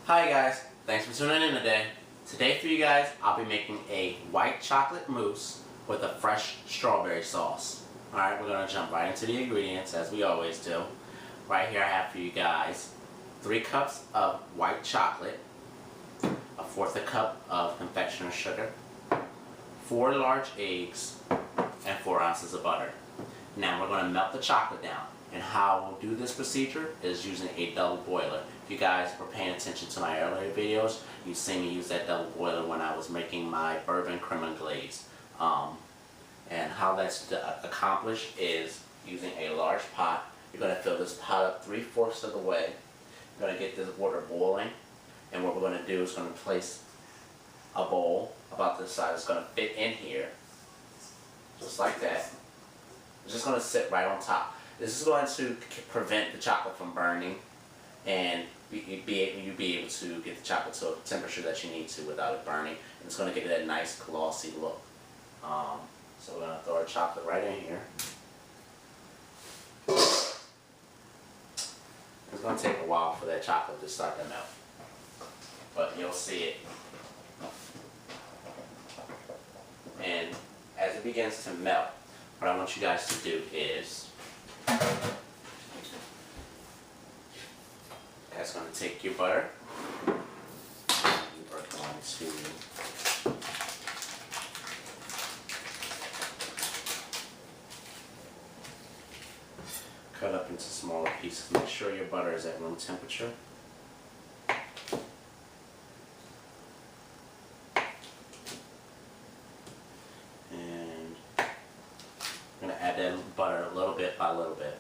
Hi guys, thanks for tuning in today. Today for you guys, I'll be making a white chocolate mousse with a fresh strawberry sauce. Alright, we're going to jump right into the ingredients as we always do. Right here I have for you guys 3 cups of white chocolate, a 1/4 cup of confectioner's sugar, 4 large eggs, and 4 ounces of butter. Now we're going to melt the chocolate down. And how we'll do this procedure is using a double boiler. If you guys were paying attention to my earlier videos, you've seen me use that double boiler when I was making my bourbon creme and glaze. And how that's accomplished is using a large pot. You're going to fill this pot up 3/4 of the way. You're going to get this water boiling. And what we're going to do is going to place a bowl about this size. It's going to fit in here. Just like that. It's just going to sit right on top. This is going to prevent the chocolate from burning, and you'll be able to get the chocolate to a temperature that you need to without it burning. And it's going to give it that nice glossy look. So we're going to throw our chocolate right in here. It's going to take a while for that chocolate to start to melt, but you'll see it. And as it begins to melt, what I want you guys to do is, you guys are going to take your butter. You are going to cut up into smaller pieces. Make sure your butter is at room temperature. I'm going to add that butter little bit by little bit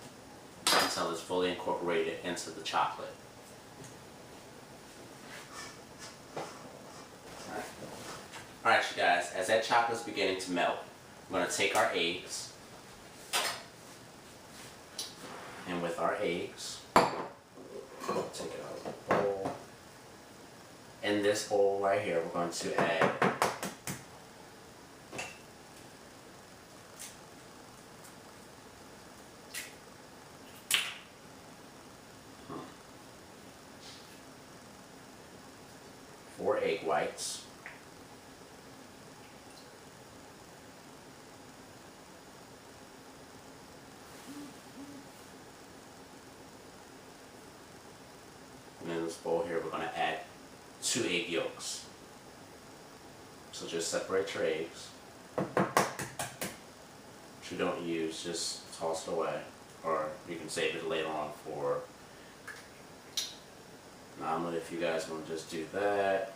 until it's fully incorporated into the chocolate. Alright you guys, as that chocolate is beginning to melt, we're going to take our eggs, and with our eggs, take it out of the bowl. In this bowl right here, we're going to add 4 egg whites, and in this bowl here we're going to add 2 egg yolks. So just separate your eggs. If you don't use, just toss it away, or you can save it later on for an omelet if you guys want to just do that.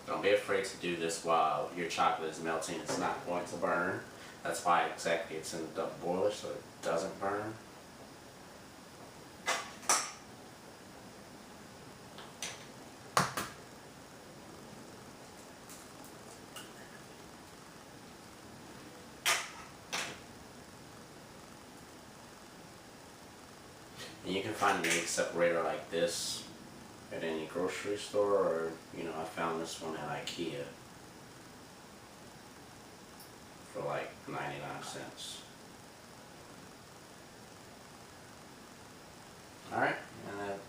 Don't be afraid to do this while your chocolate is melting. It's not going to burn. That's why exactly it's in the double boiler, so it doesn't burn. And you can find an egg separator like this at any grocery store, or I found this one at IKEA for like 99 cents. Alright, and then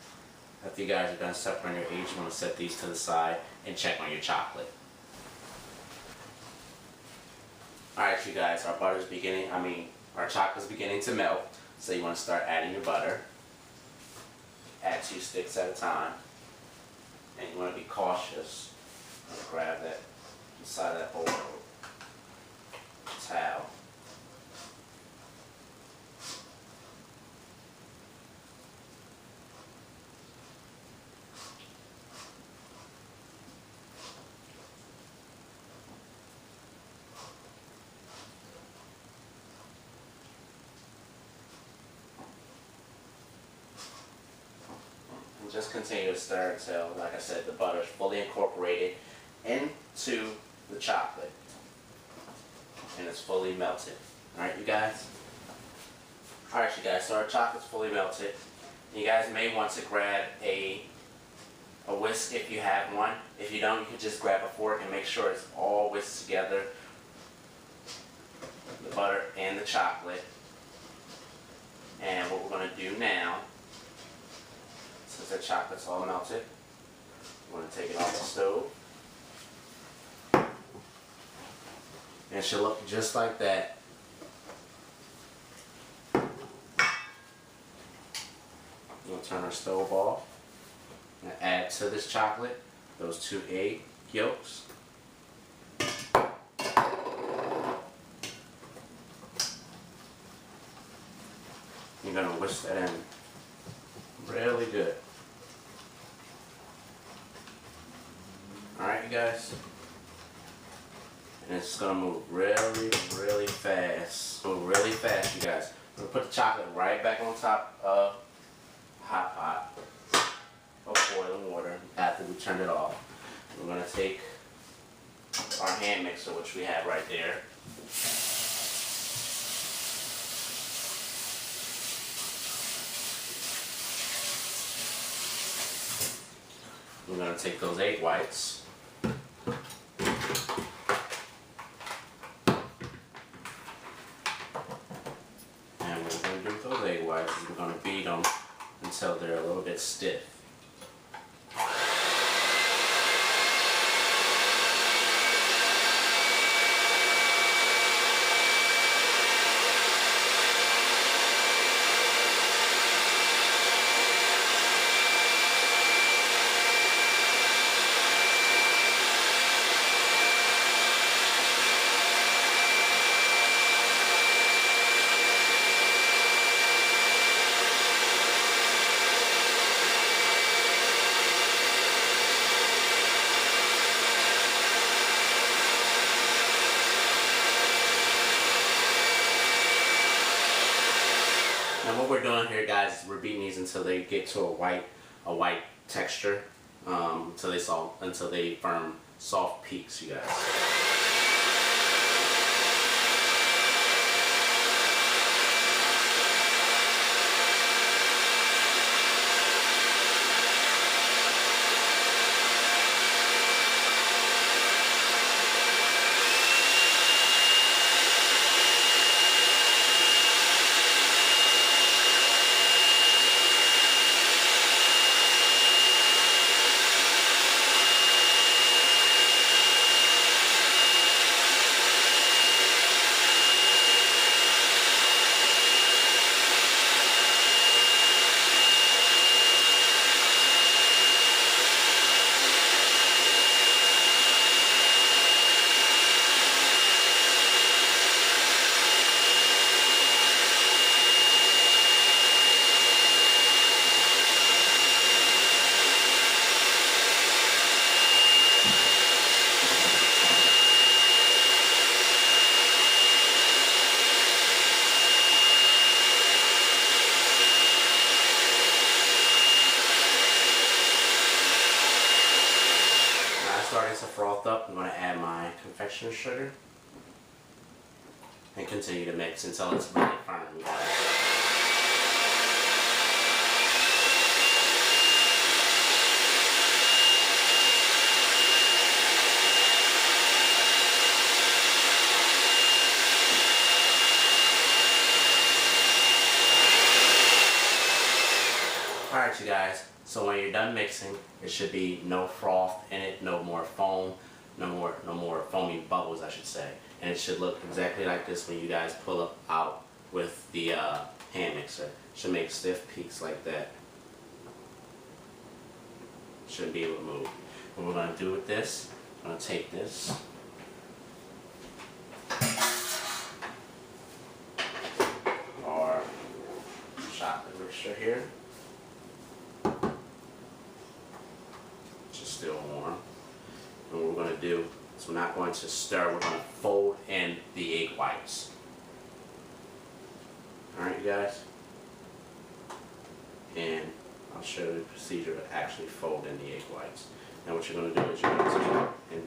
after you guys are done separating your eggs, you want to set these to the side and check on your chocolate. Alright you guys, our chocolate's beginning to melt, so you want to start adding your butter. Add 2 sticks at a time. And you want to be cautious. Grab that side of that bowl towel. just continue to stir until, like I said, the butter is fully incorporated into the chocolate and it's fully melted. Alright, you guys? Alright, you guys, so our chocolate's fully melted. You guys may want to grab a whisk if you have one. If you don't, you can just grab a fork and make sure it's all whisked together, the butter and the chocolate. And what we're going to do now, since the chocolate's all melted, we're going to take it off the stove. And it should look just like that. We're going to turn our stove off and add to this chocolate those 2 egg yolks. You're going to whisk that in really good. Alright, you guys? And it's going to move really, really fast. Move really fast, you guys. We're going to put the chocolate right back on top of the hot pot of boiling water after we turned it off. We're going to take our hand mixer, which we have right there. We're going to take those egg whites. And what we're going to do with those egg whites is we're going to beat them until they're a little bit stiff. And what we're doing here, guys, is we're beating these until they get to a white texture, until they form soft peaks, you guys. Starting to froth up, I'm going to add my confectioner sugar and continue to mix until it's really firm, guys. Alright, you guys, so when you're done mixing, there should be no froth in it, no more foam, no more foamy bubbles, I should say. And it should look exactly like this when you guys pull it out with the hand mixer. It should make stiff peaks like that. Shouldn't be able to move. What we're going to do with this, I'm going to take this. Our chocolate mixture here. Still warm. And what we're going to do is we're not going to stir, we're going to fold in the egg whites. Alright, you guys? And I'll show you the procedure to actually fold in the egg whites. Now what you're going to do is you're going to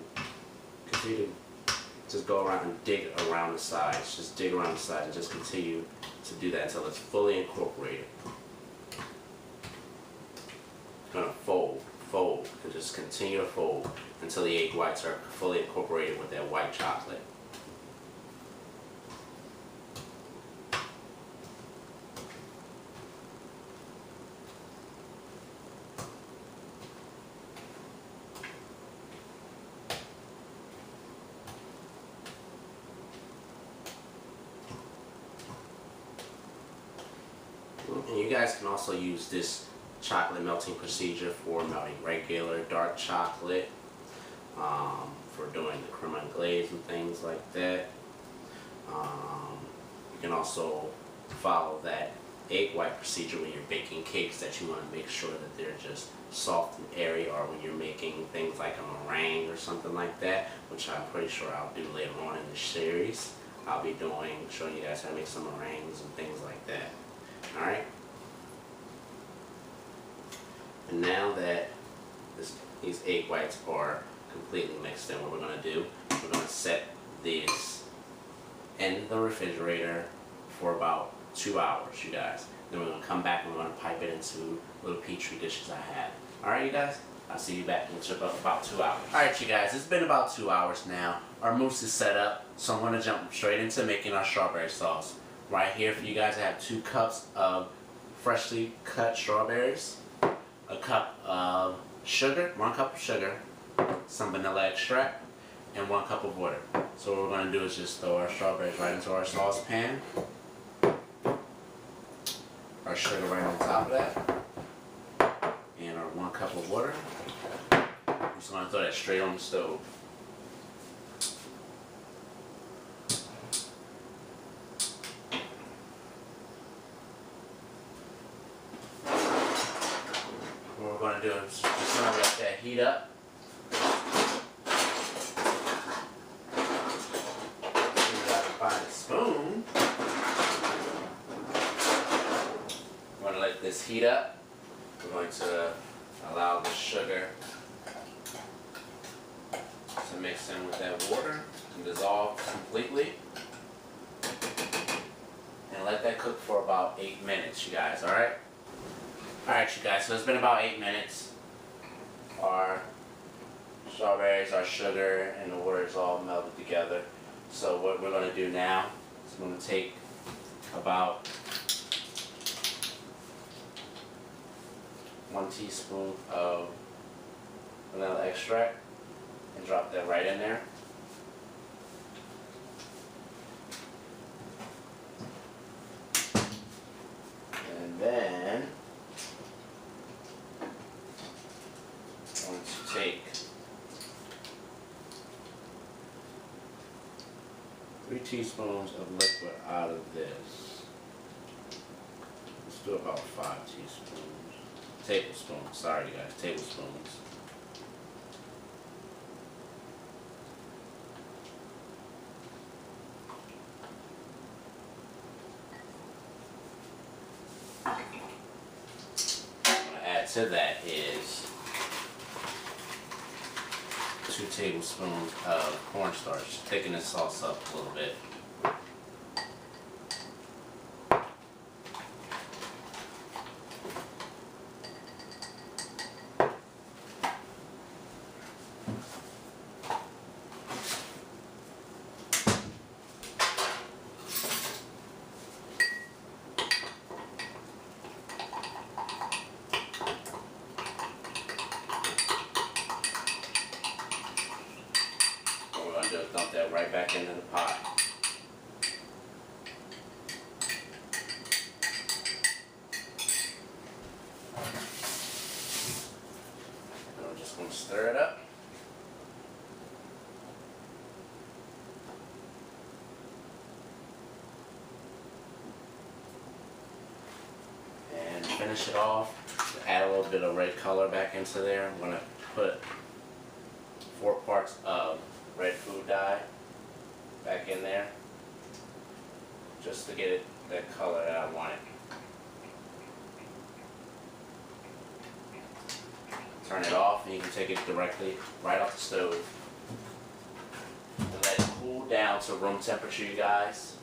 continue to just go around and dig around the sides. Just dig around the sides and just continue to do that until it's fully incorporated. You're going to fold, and just continue to fold until the egg whites are fully incorporated with that white chocolate. And you guys can also use this chocolate melting procedure for melting regular dark chocolate, for doing the creme anglaise and things like that. You can also follow that egg white procedure when you're baking cakes that you want to make sure that they're just soft and airy, or when you're making things like a meringue or something like that, which I'm pretty sure I'll do later on in the series. I'll be showing you guys how to make some meringues and things like that. Alright? And now that these egg whites are completely mixed in, what we're going to do, we're going to set these in the refrigerator for about 2 hours, you guys. Then we're going to come back and we're going to pipe it into little petri dishes I have. Alright, you guys? I'll see you back in about 2 hours. Alright, you guys, it's been about 2 hours now. Our mousse is set up, so I'm going to jump straight into making our strawberry sauce. Right here for you guys, I have 2 cups of freshly cut strawberries, a cup of sugar, 1 cup of sugar, some vanilla extract, and 1 cup of water. So what we're going to do is just throw our strawberries right into our saucepan, our sugar right on top of that, and our 1 cup of water. I'm just going to throw that straight on the stove. What we're going to do is just going to let that heat up. Find a spoon. We're going to let this heat up. We're going to allow the sugar to mix in with that water and dissolve completely. And let that cook for about 8 minutes, you guys, alright? Alright, you guys, so it's been about 8 minutes. Our strawberries, our sugar, and the water is all melted together. So what we're going to do now is I'm going to take about 1 teaspoon of vanilla extract and drop that right in there. And then I'm going to take 3 teaspoons of liquid out of this. Let's do about 5 teaspoons. Tablespoons, sorry you guys, tablespoons. What I'm going to add to that is 2 tablespoons of cornstarch, thicken the sauce up a little bit. Just dump that right back into the pot. And we're just going to stir it up. And finish it off. Add a little bit of red color back into there. I'm going to put 4 parts of red food dye back in there just to get it that color that I want it. Turn it off and you can take it directly right off the stove. And let it cool down to room temperature, you guys.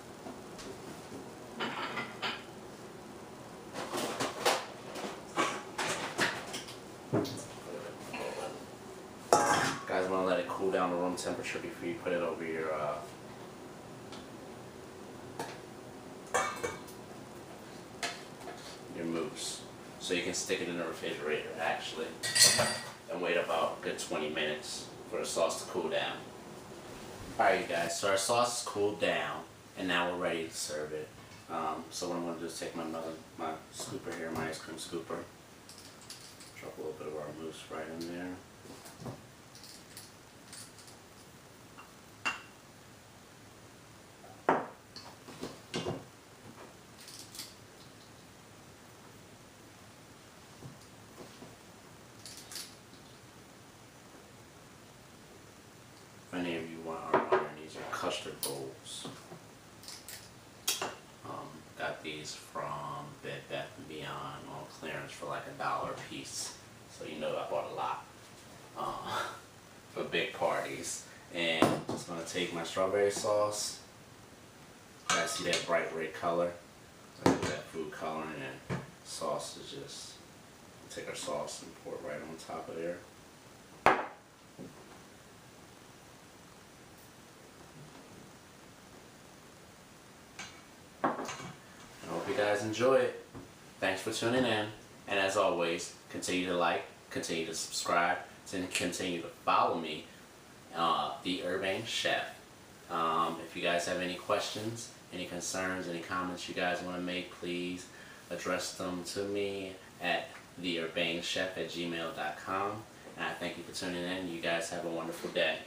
Guys, want to let it cool down to room temperature before you put it over your mousse. So you can stick it in the refrigerator actually, and wait about a good 20 minutes for the sauce to cool down. Alright you guys, so our sauce is cooled down and now we're ready to serve it. So what I'm going to do is take my scooper here, my ice cream scooper, drop a little bit of our mousse right in there. If any of you are wondering, these are custard bowls. Got these from Bed Bath & Beyond on clearance for like $1 a piece. So you know I bought a lot for big parties. And I'm just going to take my strawberry sauce. You guys see that bright red color? Look at that food coloring, and sauce is just, take our sauce and pour it right on top of there. I hope you guys enjoy it. Thanks for tuning in. And as always, continue to like, continue to subscribe, and continue to follow me, The Urbane Chef. If you guys have any questions, any concerns, any comments you guys want to make, please address them to me at theurbanechef@gmail.com. And I thank you for tuning in. You guys have a wonderful day.